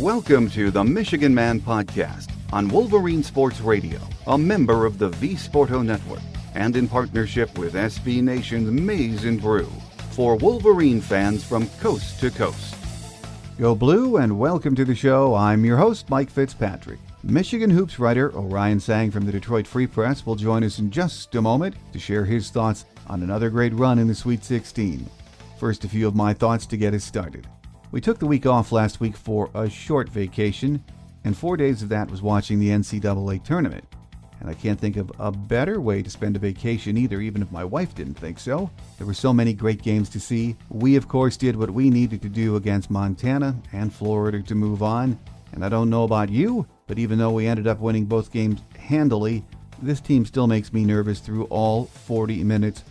Welcome to the Michigan Man Podcast on Wolverine Sports Radio, a member of the V Sporto Network, and in partnership with SB Nation's Maize and Brew, for Wolverine fans from coast to coast. Go Blue and welcome to the show. I'm your host, Mike Fitzpatrick. Michigan Hoops writer Orion Sang from the Detroit Free Press will join us in just a moment to share his thoughts on another great run in the Sweet 16. First, a few of my thoughts to get us started. We took the week off last week for a short vacation, and 4 days of that was watching the NCAA tournament. And I can't think of a better way to spend a vacation either, even if my wife didn't think so. There were so many great games to see. We, of course, did what we needed to do against Montana and Florida to move on. And I don't know about you, but even though we ended up winning both games handily, this team still makes me nervous through all 40 minutes,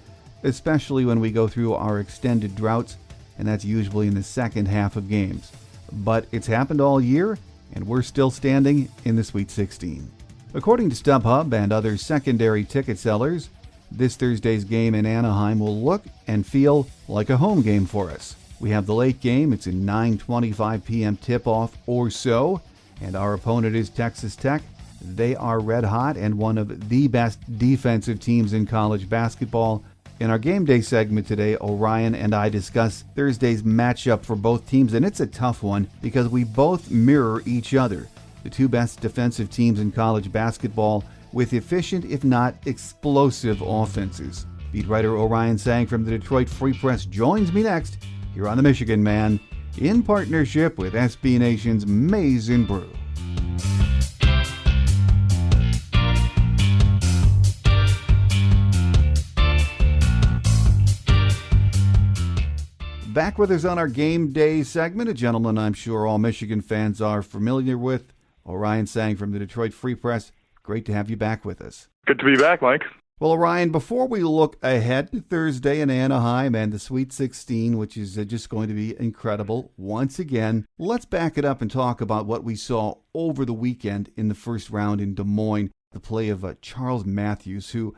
especially when we go through our extended droughts, and that's usually in the second half of games. But it's happened all year, and we're still standing in the Sweet 16. According to StubHub and other secondary ticket sellers, this Thursday's game in Anaheim will look and feel like a home game for us. We have the late game. It's a 9:25 p.m. tip-off or so, and our opponent is Texas Tech. They are red hot and one of the best defensive teams in college basketball. In our game day segment today, Orion and I discuss Thursday's matchup for both teams, and it's a tough one because we both mirror each other. The two best defensive teams in college basketball with efficient, if not explosive, offenses. Beat writer Orion Sang from the Detroit Free Press joins me next here on the Michigan Man in partnership with SB Nation's Maize and Brew. Back with us on our game day segment, a gentleman I'm sure all Michigan fans are familiar with, Orion Sang from the Detroit Free Press. Great to have you back with us. Good to be back, Mike. Well, Orion, before we look ahead to Thursday in Anaheim and the Sweet 16, which is just going to be incredible once again, let's back it up and talk about what we saw over the weekend in the first round in Des Moines, the play of Charles Matthews, who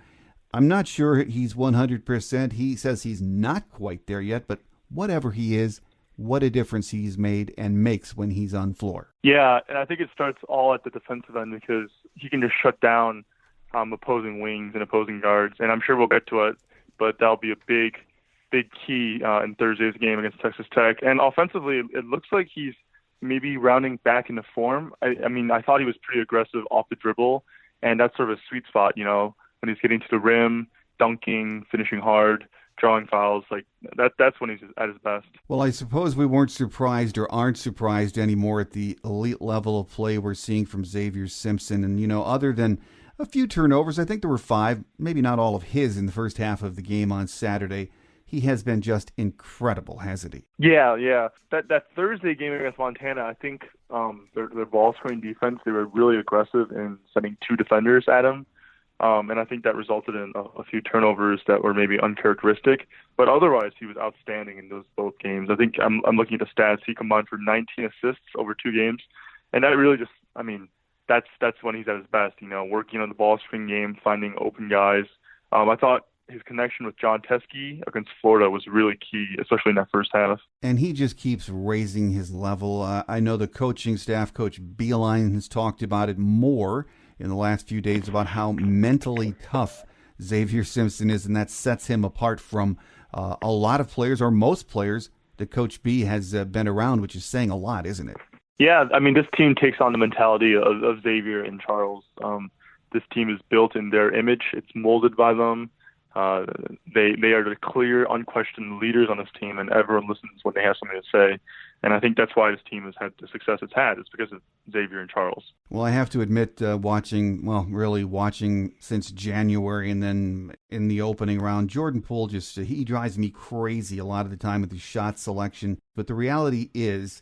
I'm not sure he's 100%. He says he's not quite there yet, but whatever he is, what a difference he's made and makes when he's on floor. Yeah, and I think it starts all at the defensive end because he can just shut down opposing wings and opposing guards, and I'm sure we'll get to it, but that'll be a big key in Thursday's game against Texas Tech. And offensively, it looks like he's maybe rounding back into form. I mean, I thought he was pretty aggressive off the dribble, and that's sort of a sweet spot, when he's getting to the rim, dunking, finishing hard, drawing fouls, like that's when he's at his best. Well, I suppose we weren't surprised or aren't surprised anymore at the elite level of play we're seeing from Xavier Simpson. And, other than a few turnovers, I think there were 5, maybe not all of his in the first half of the game on Saturday. He has been just incredible, hasn't he? Yeah. That Thursday game against Montana, I think their ball screen defense, they were really aggressive in sending 2 defenders at him. And I think that resulted in a few turnovers that were maybe uncharacteristic. But otherwise, he was outstanding in those both games. I think I'm looking at the stats. He combined for 19 assists over 2 games. And that really just, that's when he's at his best, working on the ball screen game, finding open guys. I thought his connection with John Teskey against Florida was really key, especially in that first half. And he just keeps raising his level. I know the coaching staff, Coach Beilein, has talked about it more in the last few days about how mentally tough Xavier Simpson is, and that sets him apart from a lot of players, or most players, that Coach B has been around, which is saying a lot, isn't it? Yeah, this team takes on the mentality of Xavier and Charles. This team is built in their image. It's molded by them. They are the clear, unquestioned leaders on this team, and everyone listens when they have something to say. And I think that's why this team has had the success it's had. It's because of Xavier and Charles. Well, I have to admit, watching since January and then in the opening round, Jordan Poole he drives me crazy a lot of the time with his shot selection. But the reality is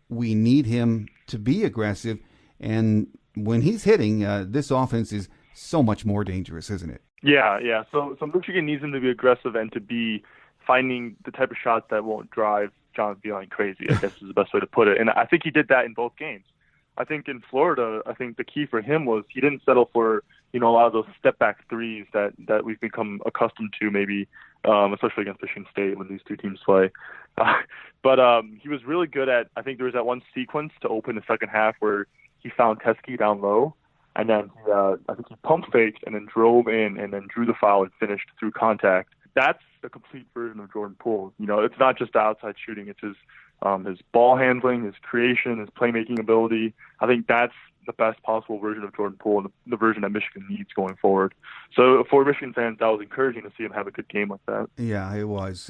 we need him to be aggressive. And when he's hitting, this offense is so much more dangerous, isn't it? Yeah. So Michigan needs him to be aggressive and to be finding the type of shots that won't drive John Beilein crazy, I guess is the best way to put it. And I think he did that in both games. I think in Florida, the key for him was he didn't settle for a lot of those step back threes that we've become accustomed to, maybe, especially against Michigan State when these two teams play. But he was really good at, I think there was that one sequence to open the second half where he found Teskey down low, and then I think he pump faked and then drove in and then drew the foul and finished through contact. That's the complete version of Jordan Poole. It's not just the outside shooting; it's his ball handling, his creation, his playmaking ability. I think that's the best possible version of Jordan Poole and the version that Michigan needs going forward. So for Michigan fans, that was encouraging to see him have a good game like that. Yeah, it was.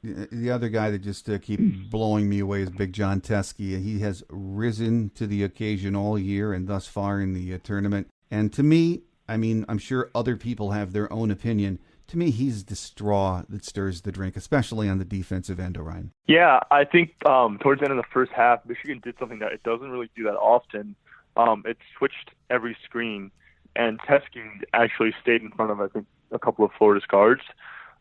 The other guy that just keeps blowing me away is Big John Teskey. He has risen to the occasion all year and thus far in the tournament. And to me, I mean, I'm sure other people have their own opinion. To me, he's the straw that stirs the drink, especially on the defensive end, Orion. Yeah, I think towards the end of the first half, Michigan did something that it doesn't really do that often. It switched every screen, and Teskey actually stayed in front of, I think, a couple of Florida's guards,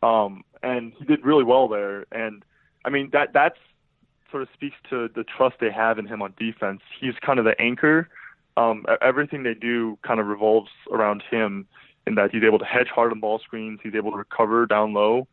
and he did really well there. And I mean, that sort of speaks to the trust they have in him on defense. He's kind of the anchor. Everything they do kind of revolves around him, in that he's able to hedge hard on ball screens, he's able to recover down low,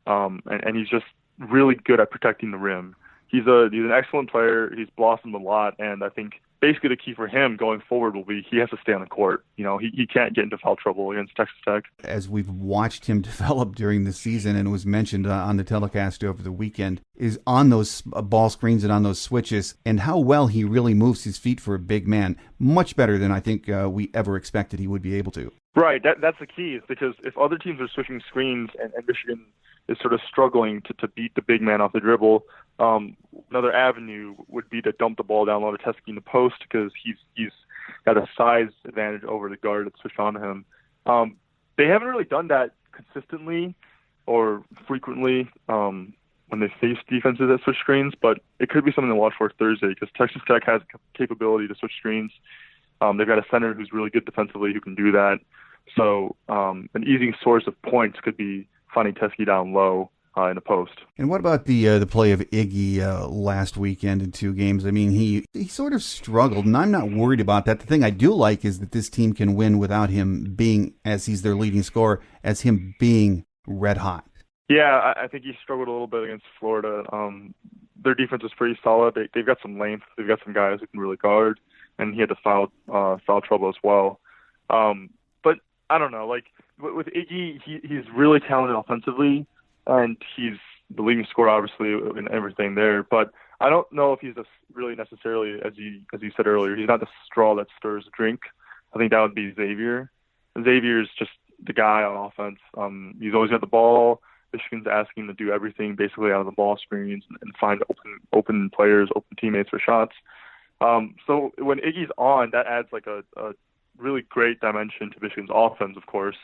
and he's just really good at protecting the rim. He's an excellent player. He's blossomed a lot, and I think basically the key for him going forward will be he has to stay on the court. He can't get into foul trouble against Texas Tech. As we've watched him develop during the season, and it was mentioned on the telecast over the weekend, is on those ball screens and on those switches, and how well he really moves his feet for a big man, much better than I think we ever expected he would be able to. Right, that's the key, is because if other teams are switching screens and Michigan is sort of struggling to beat the big man off the dribble, another avenue would be to dump the ball down low to Teskey in the post, because he's got a size advantage over the guard that's switched on to him. They haven't really done that consistently or frequently when they face defenses that switch screens, but it could be something to watch for Thursday, because Texas Tech has the capability to switch screens. They've got a center who's really good defensively who can do that. So an easy source of points could be finding Teskey down low in the post. And what about the play of Iggy last weekend in two games? I mean, he sort of struggled, and I'm not worried about that. The thing I do like is that this team can win without him being, as he's their leading scorer, as him being red hot. Yeah, I think he struggled a little bit against Florida. Their defense is pretty solid. They've got some length. They've got some guys who can really guard, and he had to foul trouble as well. But I don't know, like with Iggy, he's really talented offensively, and he's the leading scorer, obviously, and everything there. But I don't know if he's really necessarily, as you said earlier, he's not the straw that stirs the drink. I think that would be Xavier. Xavier is just the guy on offense. He's always got the ball. Michigan's asking him to do everything basically out of the ball screens and find open players, open teammates for shots. So when Iggy's on, that adds like a really great dimension to Michigan's offense, of course,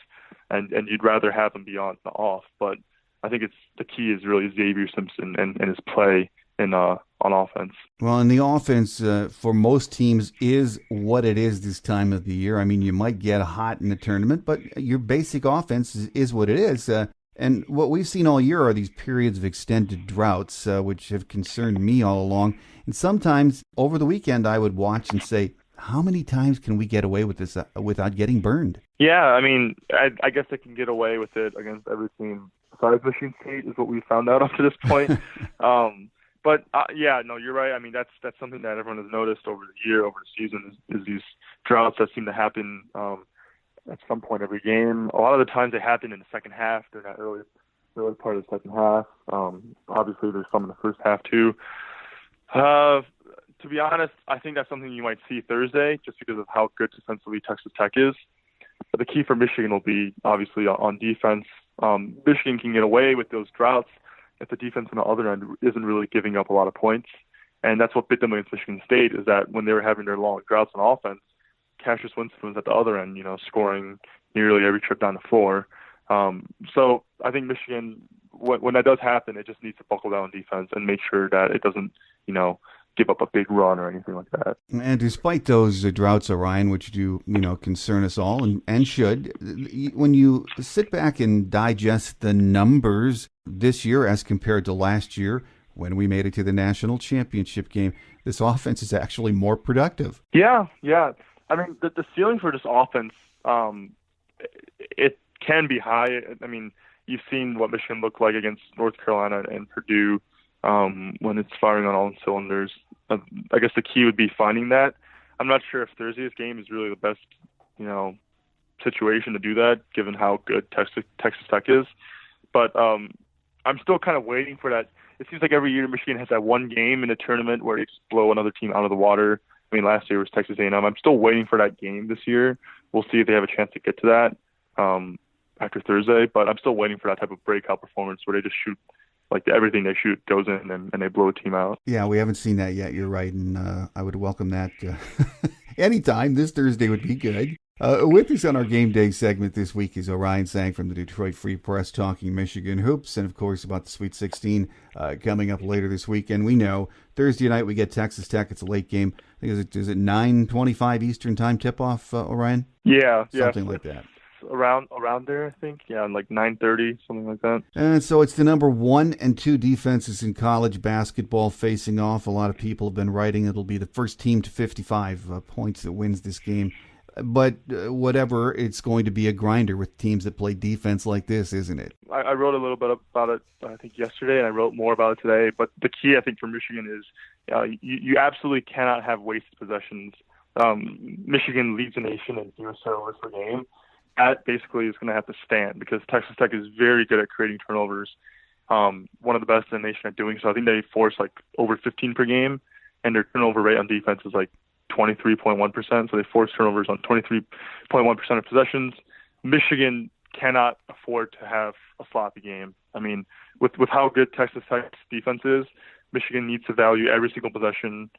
and you'd rather have him be on than off. But I think the key is really Xavier Simpson and his play on offense. Well, and the offense for most teams is what it is this time of the year. I mean, you might get hot in the tournament, but your basic offense is what it is. And what we've seen all year are these periods of extended droughts, which have concerned me all along. And sometimes over the weekend, I would watch and say, how many times can we get away with this without getting burned? Yeah, I mean, I guess they can get away with it against every team besides Michigan State, is what we found out up to this point. But yeah, no, you're right. I mean, that's something that everyone has noticed over the year, over the season, is these droughts that seem to happen at some point every game. A lot of the times they happen in the second half. They're not early part of the second half. Obviously, there's some in the first half too. To be honest, I think that's something you might see Thursday, just because of how good defensively Texas Tech is. But the key for Michigan will be obviously on defense. Michigan can get away with those droughts if the defense on the other end isn't really giving up a lot of points. And that's what bit them against Michigan State, is that when they were having their long droughts on offense, Cassius Winston was at the other end, scoring nearly every trip down the floor. So I think Michigan, when that does happen, it just needs to buckle down on defense and make sure that it doesn't, give up a big run or anything like that. And despite those droughts, Orion, which do, concern us all and should, when you sit back and digest the numbers this year as compared to last year, when we made it to the national championship game, this offense is actually more productive. Yeah. I mean, the ceiling for this offense it can be high. I mean, you've seen what Michigan looked like against North Carolina and Purdue when it's firing on all cylinders. I guess the key would be finding that. I'm not sure if Thursday's game is really the best, situation to do that, given how good Texas Tech is. But I'm still kind of waiting for that. It seems like every year Michigan has that one game in a tournament where they just blow another team out of the water. I mean, last year was Texas A&M. I'm still waiting for that game this year. We'll see if they have a chance to get to that after Thursday. But I'm still waiting for that type of breakout performance where they just shoot, like everything they shoot goes in and they blow a team out. Yeah, we haven't seen that yet. You're right, and I would welcome that anytime. This Thursday would be good. With us on our game day segment this week is Orion Sang from the Detroit Free Press talking Michigan hoops and, of course, about the Sweet 16 coming up later this week. And we know Thursday night we get Texas Tech. It's a late game. I think is it 9:25 Eastern time tip-off, Orion? Yeah. Something like that. Around there, I think. Yeah, like 9:30, something like that. And so it's the number 1 and 2 defenses in college basketball facing off. A lot of people have been writing it'll be the first team to 55 points that wins this game. But whatever, it's going to be a grinder with teams that play defense like this, isn't it? I wrote a little bit about it, I think, yesterday, and I wrote more about it today. But the key, I think, for Michigan is you absolutely cannot have wasted possessions. Michigan leads the nation in zero turnovers per game. That basically is going to have to stand because Texas Tech is very good at creating turnovers. One of the best in the nation at doing so. I think they force like over 15 per game, and their turnover rate on defense is like 23.1%, so they force turnovers on 23.1% of possessions. Michigan cannot afford to have a sloppy game. I mean, with how good Texas Tech's defense is, Michigan needs to value every single possession.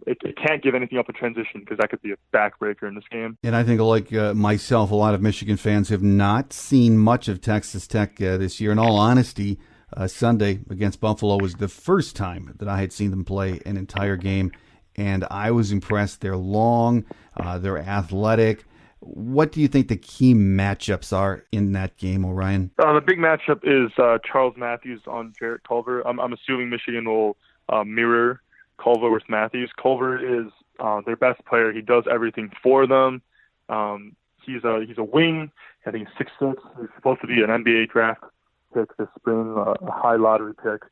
It can't give anything up in transition because that could be a backbreaker in this game. And I think, like myself, a lot of Michigan fans have not seen much of Texas Tech this year. In all honesty, Sunday against Buffalo was the first time that I had seen them play an entire game. And I was impressed. They're long, they're athletic. What do you think the key matchups are in that game, Orion? The big matchup is Charles Matthews on Jarrett Culver. I'm assuming Michigan will mirror Culver with Matthews. Culver is their best player. He does everything for them. He's a wing. I think he's 6'6". He's supposed to be an NBA draft pick this spring, a high lottery pick.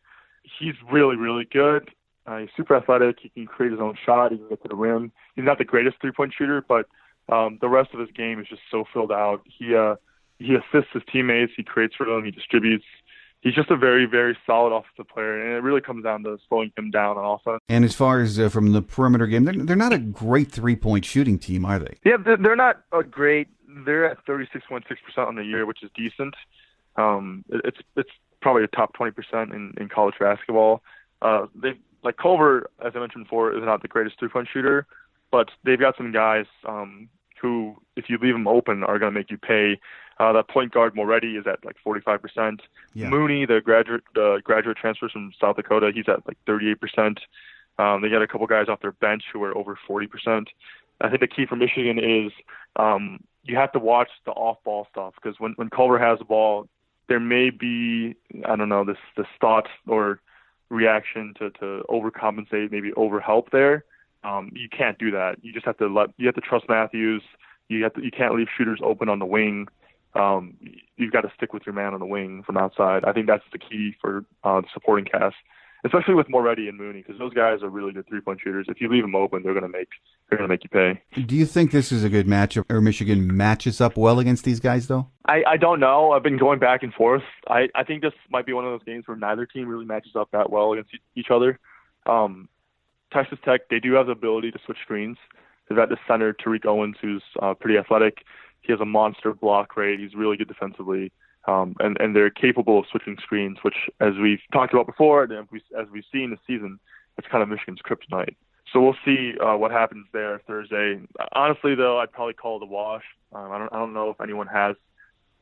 He's really, really good. He's super athletic. He can create his own shot. He can get to the rim. He's not the greatest three-point shooter, but the rest of his game is just so filled out. He assists his teammates. He creates for them. He distributes. He's just a very, very solid offensive player, and it really comes down to slowing him down on offense. And as far as from the perimeter game, they're not a great three-point shooting team, are they? Yeah, they're not a great. They're at 36.6% on the year, which is decent. It's probably a top 20% in college basketball. Like Culver, as I mentioned before, is not the greatest three-point shooter, but they've got some guys who, if you leave them open, are going to make you pay. That point guard Moretti is at like 45%. Yeah. Mooney, the graduate transfer from South Dakota, he's at like 38%. They got a couple guys off their bench who are over 40%. I think the key for Michigan is you have to watch the off-ball stuff because when Culver has the ball, there may be, I don't know, this thought or reaction to overcompensate, maybe overhelp there. You can't do that. You just have to trust Matthews. You can't leave shooters open on the wing. You've got to stick with your man on the wing from outside. I think that's the key for the supporting cast, especially with Moretti and Mooney, because those guys are really good three-point shooters. If you leave them open, they're going to make you pay. Do you think this is a good matchup, or Michigan matches up well against these guys, though? I don't know. I've been going back and forth. I think this might be one of those games where neither team really matches up that well against each other. Texas Tech, they do have the ability to switch screens. They've got the center, Tariq Owens, who's pretty athletic. He has a monster block rate. He's really good defensively. And they're capable of switching screens, which, as we've talked about before, and as we've seen this season, it's kind of Michigan's kryptonite. So we'll see what happens there Thursday. Honestly, though, I'd probably call it a wash. I don't know if anyone has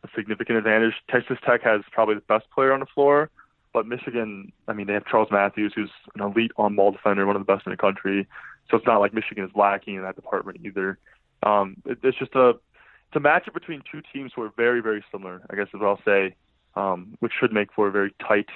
a significant advantage. Texas Tech has probably the best player on the floor, but Michigan, I mean, they have Charles Matthews, who's an elite on-ball defender, one of the best in the country. So it's not like Michigan is lacking in that department either. It's just a matchup between two teams who are very, very similar, I guess is what I'll say, which should make for a very tight,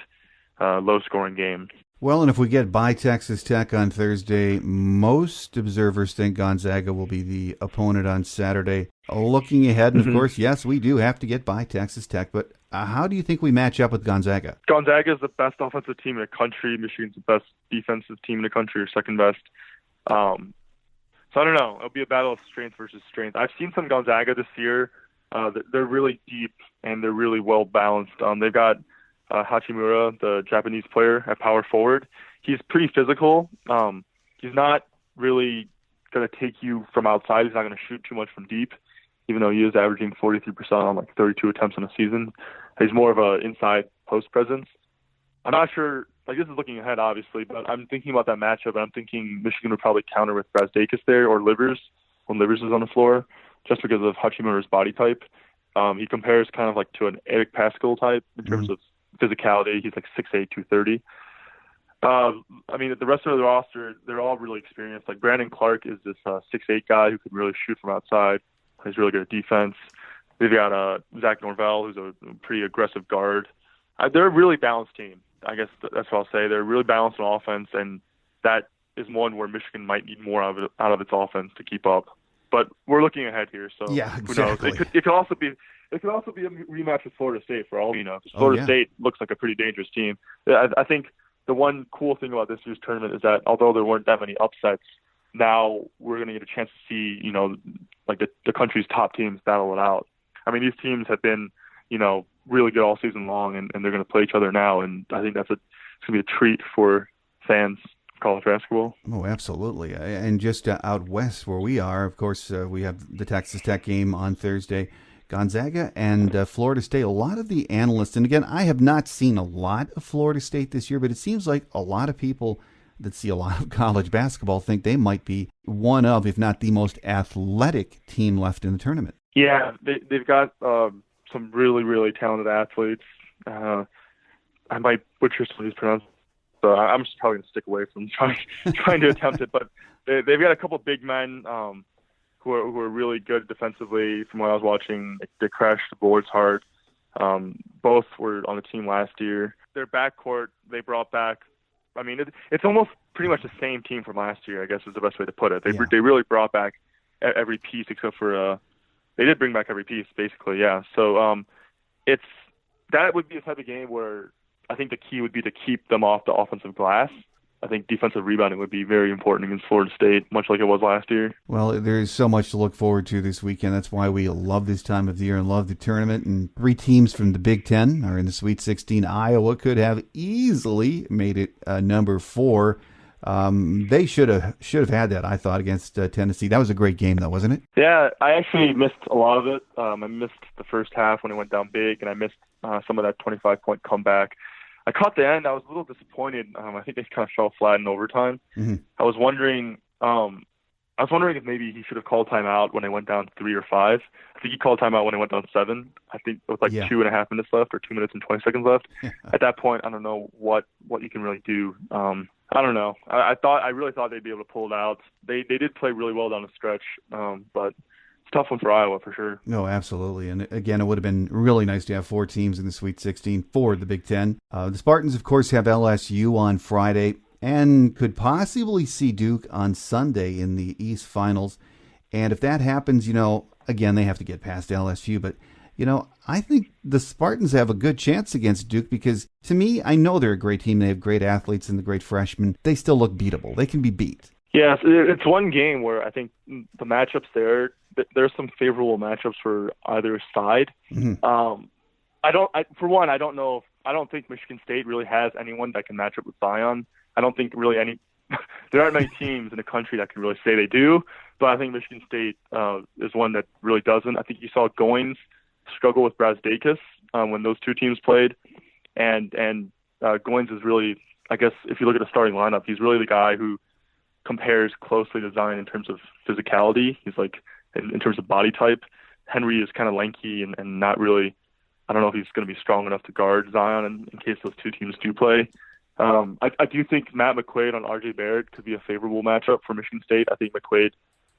low-scoring game. Well, and if we get by Texas Tech on Thursday, most observers think Gonzaga will be the opponent on Saturday. Looking ahead, and of course, yes, we do have to get by Texas Tech, but how do you think we match up with Gonzaga? Gonzaga is the best offensive team in the country. Michigan's the best defensive team in the country, or second best. So I don't know. It'll be a battle of strength versus strength. I've seen some Gonzaga this year. They're really deep and they're really well balanced. They've got Hachimura, the Japanese player, at power forward. He's pretty physical. He's not really going to take you from outside. He's not going to shoot too much from deep, even though he is averaging 43% on like 32 attempts in a season. He's more of an inside post presence. I'm not sure. Like, this is looking ahead, obviously, but I'm thinking about that matchup, and I'm thinking Michigan would probably counter with Brazdakis there or Livers when Livers is on the floor, just because of Hachimura's body type. He compares kind of like to an Eric Paschal type in terms of physicality. He's like 6'8", 230. I mean, the rest of the roster, they're all really experienced. Like, Brandon Clark is this 6'8" guy who can really shoot from outside. He's really good at defense. They've got Zach Norvell, who's a pretty aggressive guard. They're a really balanced team. I guess that's what I'll say. They're really balanced on offense, and that is one where Michigan might need more out of its offense to keep up. But we're looking ahead here, so yeah, who exactly. knows? It could also be a rematch with Florida State for all we know. Florida State looks like a pretty dangerous team. I think the one cool thing about this year's tournament is that although there weren't that many upsets, now we're going to get a chance to see, like the country's top teams battle it out. I mean, these teams have been, really good all season long, and they're going to play each other now, and I think it's going to be a treat for fans of college basketball. Oh, absolutely. And just out west where we are, of course, we have the Texas Tech game on Thursday. Gonzaga and Florida State, a lot of the analysts, and again, I have not seen a lot of Florida State this year, but it seems like a lot of people that see a lot of college basketball think they might be one of, if not the most athletic team left in the tournament. Yeah, they've got some really, really talented athletes. I might butcher some of these pronouncements, so I'm just probably going to stick away from trying to attempt it. But they've got a couple of big men who are really good defensively. From what I was watching, they crashed the boards hard. Both were on the team last year. Their backcourt, they brought back. I mean, it's almost pretty much the same team from last year, I guess is the best way to put it. They really brought back every piece except for they did bring back every piece, basically, yeah. So that would be a type of game where I think the key would be to keep them off the offensive glass. I think defensive rebounding would be very important against Florida State, much like it was last year. Well, there's so much to look forward to this weekend. That's why we love this time of the year and love the tournament. And 3 teams from the Big Ten are in the Sweet 16. Iowa could have easily made it number 4. They should have had that, I thought, against Tennessee. That was a great game, though, wasn't it? Yeah, I actually missed a lot of it. I missed the first half when it went down big, and I missed some of that 25-point comeback. I caught the end. I was a little disappointed. I think they kind of fell flat in overtime. Mm-hmm. I was wondering if maybe he should have called timeout when they went down 3 or 5. I think he called timeout when they went down 7. I think it was 2.5 minutes left or 2 minutes and 20 seconds left. At that point, I don't know what you can really do. I don't know. I really thought they'd be able to pull it out. They did play really well down the stretch, but it's a tough one for Iowa for sure. No, absolutely. And again, it would have been really nice to have 4 teams in the Sweet 16 for the Big Ten. The Spartans, of course, have LSU on Friday and could possibly see Duke on Sunday in the East Finals. And if that happens, again, they have to get past LSU. But, I think the Spartans have a good chance against Duke because, to me, I know they're a great team. They have great athletes and the great freshmen. They still look beatable. They can be beat. Yes, it's one game where I think the matchups there's some favorable matchups for either side. Mm-hmm. I don't think Michigan State really has anyone that can match up with Zion. I don't think really there aren't many teams in the country that can really say they do, but I think Michigan State is one that really doesn't. I think you saw Goins struggle with Brazdakis when those two teams played, and Goins is really, I guess, if you look at the starting lineup, he's really the guy who compares closely to Zion in terms of physicality. He's like, in terms of body type, Henry is kind of lanky and not really, I don't know if he's going to be strong enough to guard Zion in case those two teams do play. I do think Matt McQuaid on RJ Barrett could be a favorable matchup for Michigan State. I think McQuaid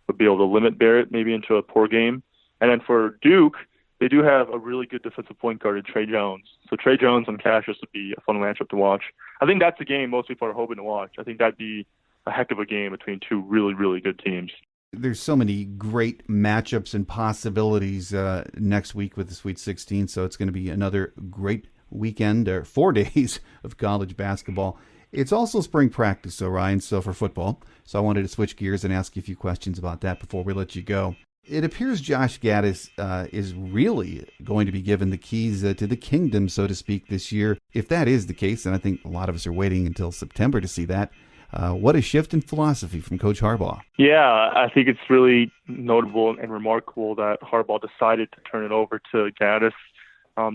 would be able to limit Barrett maybe into a poor game. And then for Duke, they do have a really good defensive point guard in Trey Jones. So Trey Jones and Cassius would be a fun matchup to watch. I think that's a game most people are hoping to watch. I think that'd be a heck of a game between two really, really good teams. There's so many great matchups and possibilities next week with the Sweet 16, so it's going to be another great weekend, or 4 days of college basketball. It's also spring practice, Orion, so for football. So I wanted to switch gears and ask you a few questions about that before we let you go. It appears Josh Gaddis is really going to be given the keys to the kingdom, so to speak, this year. If that is the case, and I think a lot of us are waiting until September to see that, what a shift in philosophy from Coach Harbaugh. Yeah, I think it's really notable and remarkable that Harbaugh decided to turn it over to Gaddis.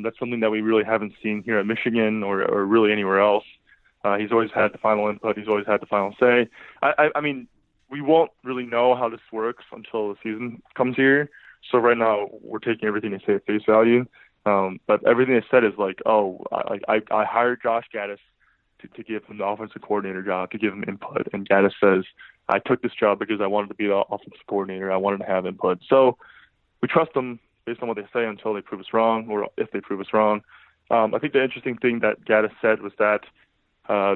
That's something that we really haven't seen here at Michigan or really anywhere else. He's always had the final input. He's always had the final say. I mean, we won't really know how this works until the season comes here. So right now we're taking everything they say at face value. But everything they said is like, I hired Josh Gaddis to give him the offensive coordinator job, to give him input. And Gaddis says, I took this job because I wanted to be the offensive coordinator. I wanted to have input. So we trust them based on what they say until they prove us wrong, or if they prove us wrong. I think the interesting thing that Gaddis said was that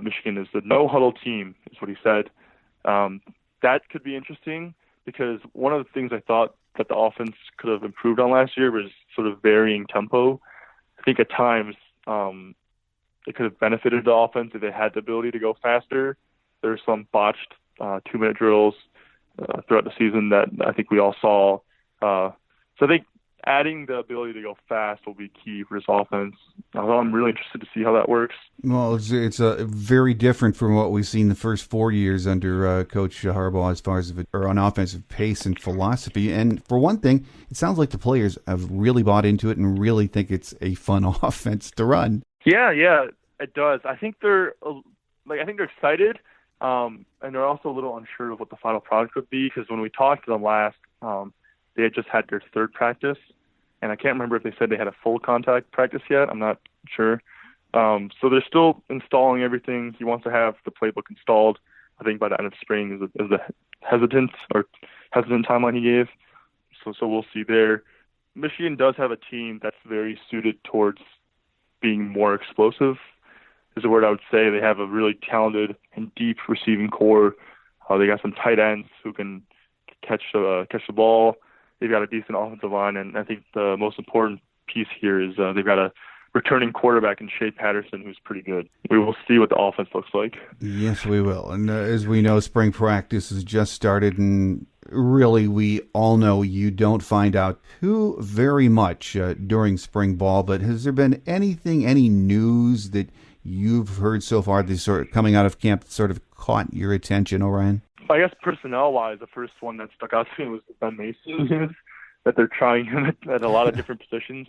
Michigan is the no-huddle team, is what he said. That could be interesting because one of the things I thought that the offense could have improved on last year was sort of varying tempo. I think at times it could have benefited the offense if they had the ability to go faster. There were some botched 2-minute drills throughout the season that I think we all saw. So I think adding the ability to go fast will be key for this offense. I'm really interested to see how that works. Well, it's very different from what we've seen the first 4 years under Coach Harbaugh as far as on offensive pace and philosophy. And for one thing, it sounds like the players have really bought into it and really think it's a fun offense to run. Yeah, it does. I think they're excited, and they're also a little unsure of what the final product would be because when we talked to them last, they had just had their third practice, and I can't remember if they said they had a full contact practice yet. I'm not sure. So they're still installing everything. He wants to have the playbook installed, I think, by the end of spring is the hesitant timeline he gave. So we'll see there. Michigan does have a team that's very suited towards being more explosive, is the word I would say. They have a really talented and deep receiving core. They got some tight ends who can catch the ball. They've got a decent offensive line, and I think the most important piece here is they've got a returning quarterback in Shea Patterson who's pretty good. We will see what the offense looks like. Yes, we will. And as we know, spring practice has just started, and really we all know you don't find out too very much during spring ball, but has there been any news that you've heard so far that's sort of coming out of camp that sort of caught your attention, Orion? I guess personnel-wise, the first one that stuck out to me was Ben Mason news, that they're trying him at a lot of different positions.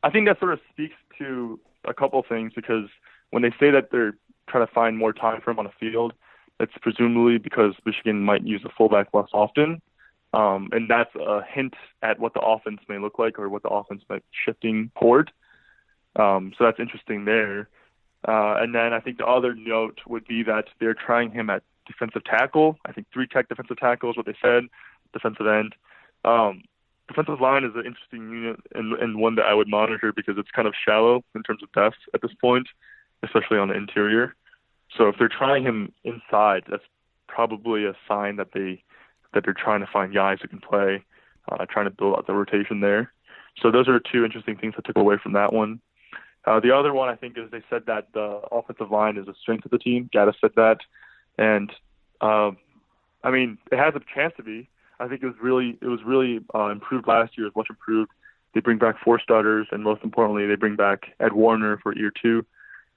I think that sort of speaks to a couple things because when they say that they're trying to find more time for him on the field, it's presumably because Michigan might use a fullback less often. And that's a hint at what the offense may look like or what the offense might be shifting toward. So that's interesting there. And then I think the other note would be that they're trying him at defensive tackle. I think 3-tech defensive tackle is what they said, defensive end. Defensive line is an interesting unit and one that I would monitor because it's kind of shallow in terms of depth at this point, especially on the interior. So if they're trying him inside, that's probably a sign that they're trying to find guys who can play, trying to build out the rotation there. So those are two interesting things I took away from that one. The other one I think is they said that the offensive line is a strength of the team. Gaddis said that. And, I mean, it has a chance to be. I think it was really improved last year. It was much improved. They bring back 4 starters, and most importantly, they bring back Ed Warner for year 2.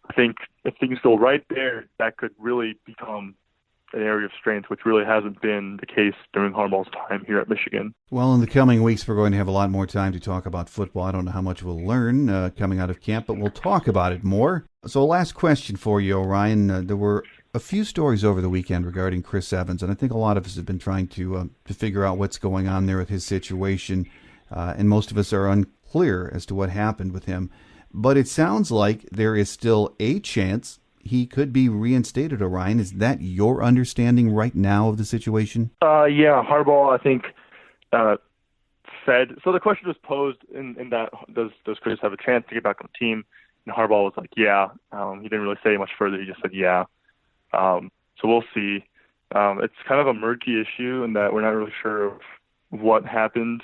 I think if things go right there, that could really become an area of strength, which really hasn't been the case during Harbaugh's time here at Michigan. Well, in the coming weeks, we're going to have a lot more time to talk about football. I don't know how much we'll learn coming out of camp, but we'll talk about it more. So last question for you, Orion. There were a few stories over the weekend regarding Chris Evans, and I think a lot of us have been trying to figure out what's going on there with his situation, and most of us are unclear as to what happened with him. But it sounds like there is still a chance he could be reinstated, Orion. Is that your understanding right now of the situation? Yeah, Harbaugh, I think, said, so the question was posed in that, does Chris have a chance to get back on the team? And Harbaugh was like, yeah. He didn't really say much further. He just said, yeah. So we'll see. It's kind of a murky issue in that we're not really sure of what happened.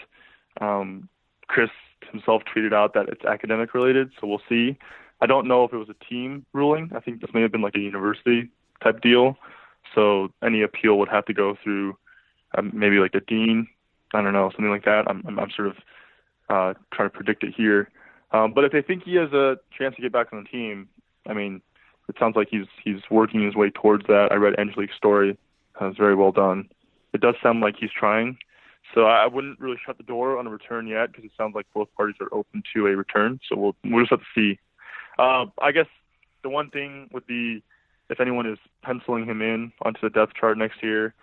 Chris himself tweeted out that it's academic related, so we'll see. I don't know if it was a team ruling. I think this may have been like a university type deal. So any appeal would have to go through maybe like a dean. I don't know, something like that. I'm sort of trying to predict it here. But if they think he has a chance to get back on the team, I mean, it sounds like he's working his way towards that. I read Angelique's story. It's very well done. It does sound like he's trying. So I wouldn't really shut the door on a return yet because it sounds like both parties are open to a return. So we'll just have to see. I guess the one thing would be if anyone is penciling him in onto the depth chart next year,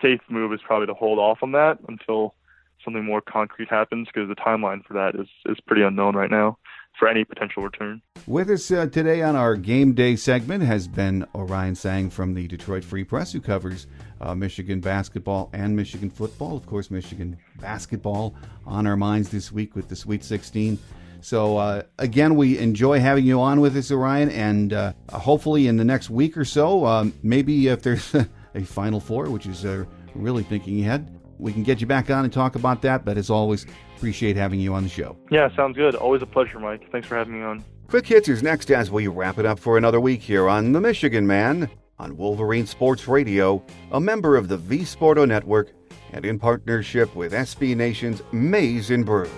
safe move is probably to hold off on that until something more concrete happens because the timeline for that is pretty unknown right now for any potential return. With us today on our Game Day segment has been Orion Sang from the Detroit Free Press, who covers Michigan basketball and Michigan football. Of course, Michigan basketball on our minds this week with the Sweet 16. So, again, we enjoy having you on with us, Orion, and hopefully in the next week or so, maybe if there's a Final Four, which is really thinking ahead, we can get you back on and talk about that. But as always, appreciate having you on the show. Yeah, sounds good. Always a pleasure, Mike. Thanks for having me on. Quick Hits is next as we wrap it up for another week here on The Michigan Man on Wolverine Sports Radio, a member of the V-Sporto Network, and in partnership with SB Nation's Maize and Brew.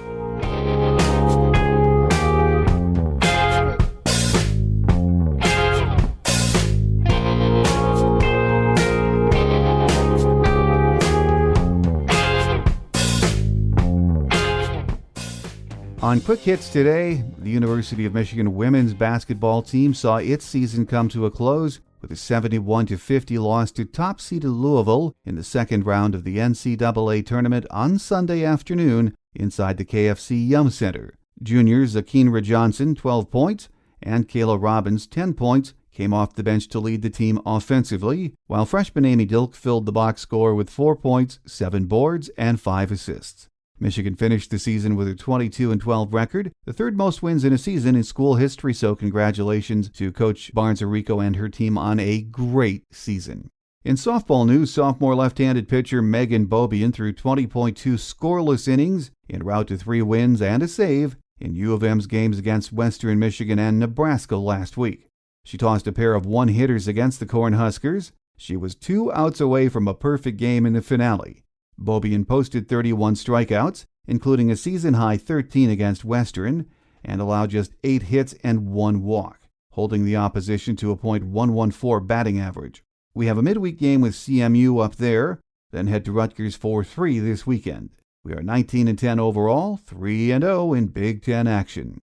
On Quick Hits today, the University of Michigan women's basketball team saw its season come to a close with a 71-50 loss to top-seeded Louisville in the second round of the NCAA tournament on Sunday afternoon inside the KFC Yum Center. Juniors Akinra Johnson, 12 points, and Kayla Robbins, 10 points, came off the bench to lead the team offensively, while freshman Amy Dilk filled the box score with 4 points, 7 boards, and 5 assists. Michigan finished the season with a 22-12 record, the third most wins in a season in school history, so congratulations to Coach Barnes-Arico and her team on a great season. In softball news, sophomore left-handed pitcher Megan Beaubien threw 20.2 scoreless innings en route to 3 wins and a save in U of M's games against Western Michigan and Nebraska last week. She tossed a pair of one-hitters against the Cornhuskers. She was 2 outs away from a perfect game in the finale. Beaubien posted 31 strikeouts, including a season-high 13 against Western, and allowed just 8 hits and 1 walk, holding the opposition to a .114 batting average. We have a midweek game with CMU up there, then head to Rutgers for 3 this weekend. We are 19-10 overall, 3-0 in Big Ten action.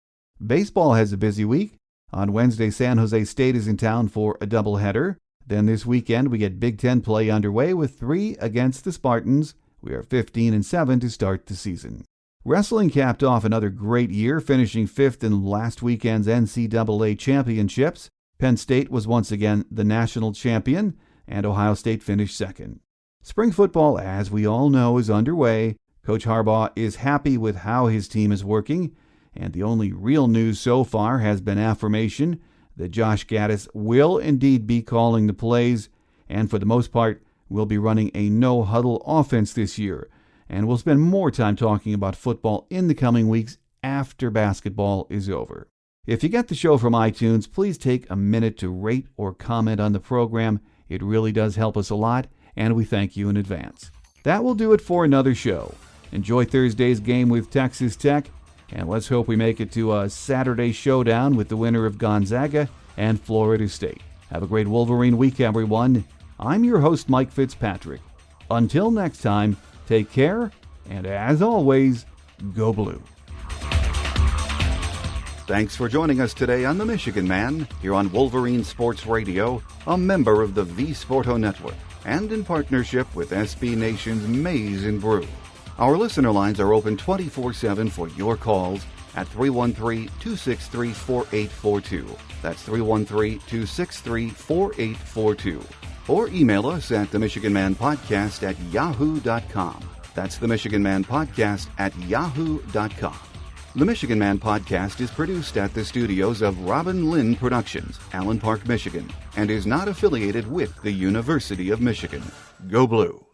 Baseball has a busy week. On Wednesday, San Jose State is in town for a doubleheader. Then this weekend, we get Big Ten play underway with 3 against the Spartans. We are 15-7 to start the season. Wrestling capped off another great year, finishing 5th in last weekend's NCAA championships. Penn State was once again the national champion, and Ohio State finished second. Spring football, as we all know, is underway. Coach Harbaugh is happy with how his team is working, and the only real news so far has been affirmation that Josh Gaddis will indeed be calling the plays, and for the most part will be running a no-huddle offense this year. And we'll spend more time talking about football in the coming weeks after basketball is over. If you get the show from iTunes, please take a minute to rate or comment on the program. It really does help us a lot, and we thank you in advance. That will do it for another show. Enjoy Thursday's game with Texas Tech, and let's hope we make it to a Saturday showdown with the winner of Gonzaga and Florida State. Have a great Wolverine week, everyone. I'm your host, Mike Fitzpatrick. Until next time, take care, and as always, go blue. Thanks for joining us today on The Michigan Man, here on Wolverine Sports Radio, a member of the V-Sporto Network, and in partnership with SB Nation's Maize and Brew. Our listener lines are open 24/7 for your calls at 313-263-4842. That's 313-263-4842. Or email us at themichiganmanpodcast@yahoo.com. That's the Michigan Man Podcast at yahoo.com. The Michigan Man Podcast is produced at the studios of Robin Lynn Productions, Allen Park, Michigan, and is not affiliated with the University of Michigan. Go Blue!